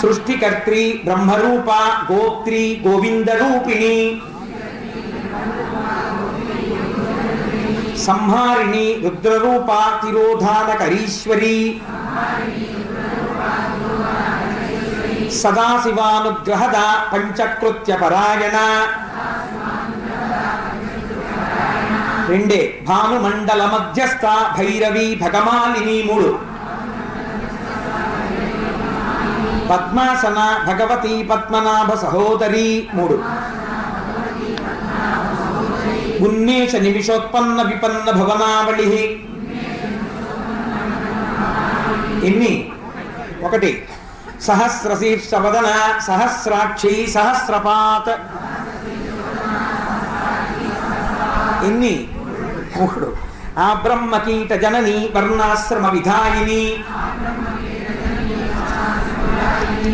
సృష్టికర్త్రి బ్రహ్మరూప గోత్రి గోవింద రూపిణి సంహారిణి రుద్రరూప తిరోధానకరీశ్వరి సదాశివానుగ్రహద పంచకృత్య పరాయణ రెండే భానుమండల మధ్యస్థ భైరవి భగమాలిని మూడు పద్మాసన భగవతి పద్మనాభ సహోదరి మూడు ఉన్మేష నిమిషోత్పన్న విపన్న భవనావళి ఎన్ని ఒకటి సహస్రశీర్షవదన సహస్రాక్షి సహస్రపాత్ ఎన్ని మూడు ఆ బ్రహ్మకీట జనని వర్ణాశ్రమ విధాయిని